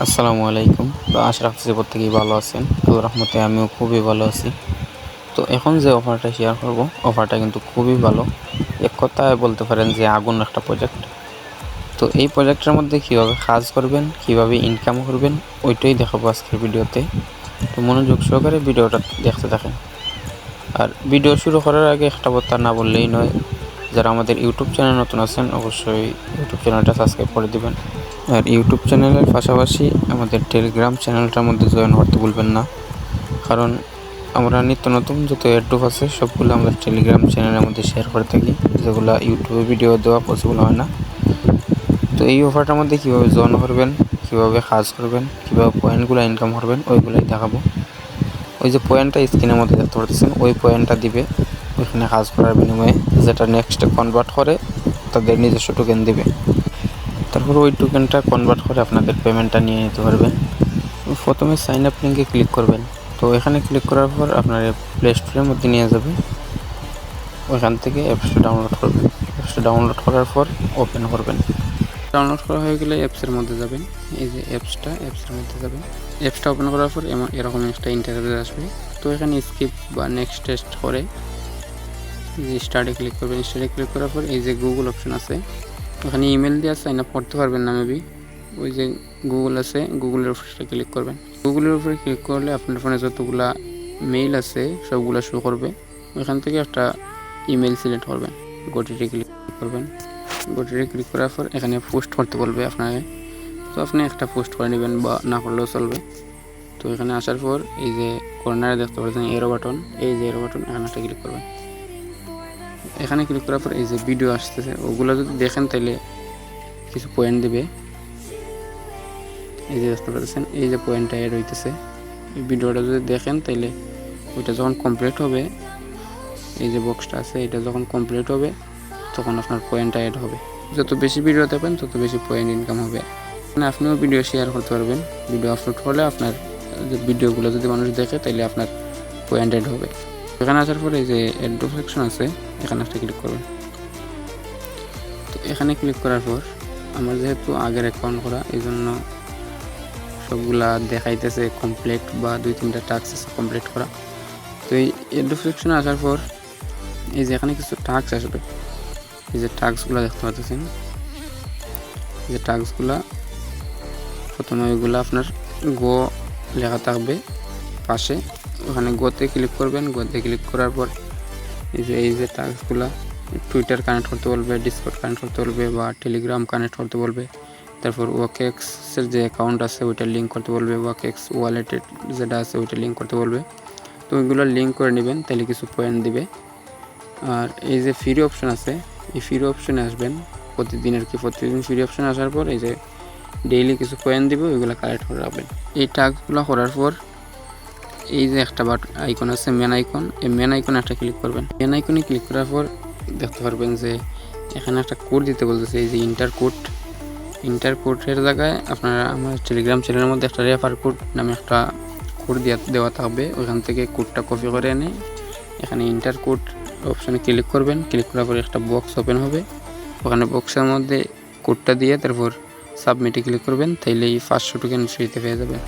আসসালামু আলাইকুম। তো আশা রাখছি যে প্রত্যেকেই ভালো আছেন। আল্লাহর রহমতে আমিও খুবই ভালো আছি। তো এখন যে অফারটা শেয়ার করব, অফারটা কিন্তু খুবই ভালো। এক কথায় বলতে পারেন যে আগুন একটা প্রজেক্ট। তো এই প্রজেক্টের মধ্যে কীভাবে কাজ করবেন, কীভাবে ইনকাম করবেন, ওইটাই দেখাবো আজকের ভিডিওতে। তো মনোযোগ সহকারে ভিডিওটা দেখতে থাকেন। আর ভিডিও শুরু করার আগে একটা কথা না বললেই নয়, যারা আমাদের ইউটিউব চ্যানেল নতুন আছেন অবশ্যই ইউটিউব চ্যানেলটা সাবস্ক্রাইব করে দিবেন। আর ইউটিউব চ্যানেলের পাশাপাশি আমাদের টেলিগ্রাম চ্যানেলটার মধ্যে জয়েন করতে ভুলবেন না, কারণ আমরা নিত্য নতুন যত অ্যাড্রপ আছে সবগুলো আমাদের টেলিগ্রাম চ্যানেলের মধ্যে শেয়ার করে থাকি, যেগুলো ইউটিউবে ভিডিও দেওয়া পসিবল হয় না। তো এই অফারটার মধ্যে কীভাবে জয়েন করবেন, কীভাবে কাজ করবেন, কীভাবে পয়েন্টগুলো ইনকাম করবেন, ওইগুলোই দেখাবো। ওই যে পয়েন্টটা স্ক্রিনের মধ্যে দেখতে পাচ্ছেন, ওই পয়েন্টটা দিবে ওইখানে কাজ করার বিনিময়ে, যেটা নেক্সটে কনভার্ট করে তাদের নিজস্ব টোকেন দিবে। তারপর ওই টোকেনটা কনভার্ট করে আপনাদের পেমেন্টটা নিয়ে নিতে পারবেন। প্রথমে সাইন আপ লিঙ্কে ক্লিক করবেন। তো এখানে ক্লিক করার পর আপনার প্লে স্টোরের মধ্যে নিয়ে যাবে। ওইখান থেকে অ্যাপসটা ডাউনলোড করবেন। অ্যাপসটা ডাউনলোড করার পর ওপেন করবেন। ডাউনলোড করা হয়ে গেলে অ্যাপসের মধ্যে যাবেন। এই যে অ্যাপসের মধ্যে যাবেন। অ্যাপসটা ওপেন করার পর এরকম একটা ইন্টারফেস আসবে। তো এখানে স্কিপ বা নেক্সট টেস্ট করে যে স্টার্টে ক্লিক করবেন। স্টার্টে ক্লিক করার পর এই যে গুগল অপশন আছে, ওখানে ইমেল দিয়ে সাইন আপ করতে পারবেন না মেবি। ওই যে গুগল আছে, গুগলের উপরে ক্লিক করবেন। গুগলের উপরে ক্লিক করলে আপনার ফোনে যতগুলা মেইল আছে সবগুলো শো করবে। ওইখান থেকে একটা ইমেল সিলেক্ট করবেন, গোটিতে ক্লিক করবেন। গোটিতে ক্লিক করার পর এখানে পোস্ট করতে বলবে আপনাকে। তো আপনি একটা পোস্ট করে নেবেন বা না করলেও চলবে। তো এখানে আসার পর এই যে কর্নারে দেখতে পাচ্ছেন এরো বাটন, এই যে এরো বাটন, এখানে একটা ক্লিক করবেন। এখানে ক্লিক করার পর এই যে ভিডিও আসতেছে, ওগুলো যদি দেখেন তাহলে কিছু পয়েন্ট দেবে। এই যে দেখতে পাচ্ছেন এই যে পয়েন্টটা অ্যাড হইতেছে। এই ভিডিওটা যদি দেখেন তাহলে ওইটা যখন কমপ্লিট হবে, এই যে বক্সটা আছে এটা যখন কমপ্লিট হবে তখন আপনার পয়েন্টটা অ্যাড হবে। যত বেশি ভিডিও দেখবেন তত বেশি পয়েন্ট ইনকাম হবে। মানে আপনিও ভিডিও শেয়ার করতে পারবেন। ভিডিও আপলোড করলে আপনার যে ভিডিওগুলো যদি মানুষ দেখে তাহলে আপনার পয়েন্ট অ্যাড হবে। এখানে আসার পরে এই যে অ্যাড্রপ সেকশন আছে, এখানে একটা ক্লিক করবেন। তো এখানে ক্লিক করার পর আমার যেহেতু আগের অ্যাকাউন্ট করা, এই জন্য সবগুলা দেখাইতেছে কমপ্লিট বা 2-3টা টাস্ক আছে কমপ্লিট করা। তো এই অ্যাড্রপ সেকশনে আসার পর এই যে এখানে কিছু টাস্ক আসবে। এই যে টাস্কগুলো দেখতে পাচ্ছেন, এই যে টাস্কগুলো প্রথমে ওইগুলো আপনার গো লেখা থাকবে পাশে, ওখানে গোতে ক্লিক করবেন। গোতে ক্লিক করার পর এই যে টাস্কগুলো টুইটার কানেক্ট করতে বলবে, ডিসকর্ড কানেক্ট করতে বলবে বা টেলিগ্রাম কানেক্ট করতে বলবে। তারপর ওয়াকেক্সের যে অ্যাকাউন্ট আছে ওইটা লিঙ্ক করতে বলবে, ওয়াকেক্স ওয়ালেটের যেটা আছে ওইটা লিঙ্ক করতে বলবে। তো ওইগুলো লিঙ্ক করে নেবেন, তাহলে কিছু পয়েন্ট দিবে। আর এই যে ফ্রি অপশন আছে, এই ফ্রি অপশনে আসবেন প্রতিদিন আর কি। প্রতিদিন ফ্রি অপশনে আসার পর এই যে ডেইলি কিছু পয়েন্ট দিবে, ওইগুলো কালেক্ট করে রাখবেন। এই টাস্কগুলো করার পর এই যে একটা আইকন আছে, মেন আইকন, এই মেন আইকনে একটা ক্লিক করবেন। মেন আইকনে ক্লিক করার পর দেখতে পারবেন যে এখানে একটা কোড দিতে বলতেছে, এই যে ইন্টার কোডের জায়গায় আপনারা আমার টেলিগ্রাম চ্যানেলের মধ্যে একটা রেফার কোড নামে একটা কোড দেওয়া থাকবে। ওইখান থেকে কোডটা কপি করে এনে এখানে ইন্টার কোড অপশানে ক্লিক করবেন। ক্লিক করার পরে একটা বক্স ওপেন হবে, ওখানে বক্সের মধ্যে কোডটা দিয়ে তারপর সাবমিটে ক্লিক করবেন, তাইলেই 500 টোকেন ফ্রিতে পেয়ে যাবেন।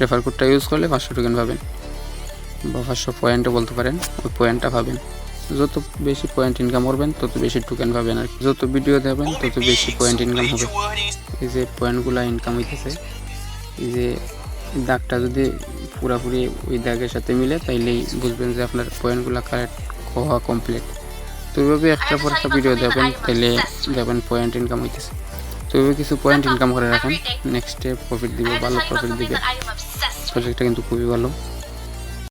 রেফার কোডটা ইউজ করলে 500 টোকেন পাবেন বা 500 পয়েন্টও বলতে পারেন, ওই পয়েন্টটা পাবেন। যত বেশি পয়েন্ট ইনকাম করবেন তত বেশি টোকেন পাবেন আর যত ভিডিও দেবেন তত বেশি পয়েন্ট ইনকাম হবে। এই যে পয়েন্টগুলো ইনকাম হইতেছে, এই যে দাগটা যদি পুরোপুরি ওই দাগের সাথে মিলে তাইলেই বুঝবেন যে আপনার পয়েন্টগুলো কারেক্ট হওয়া কমপ্লিট। তো এইভাবে একটা পর একটা ভিডিও দেবেন, তাইলে দেখবেন পয়েন্ট ইনকাম হইতেছে। তো এইভাবে কিছু পয়েন্ট ইনকাম করে রাখেন, নেক্সটে প্রফিট দিবে, ভালো প্রফিট দিবে। প্রজেক্টটা কিন্তু খুবই ভালো।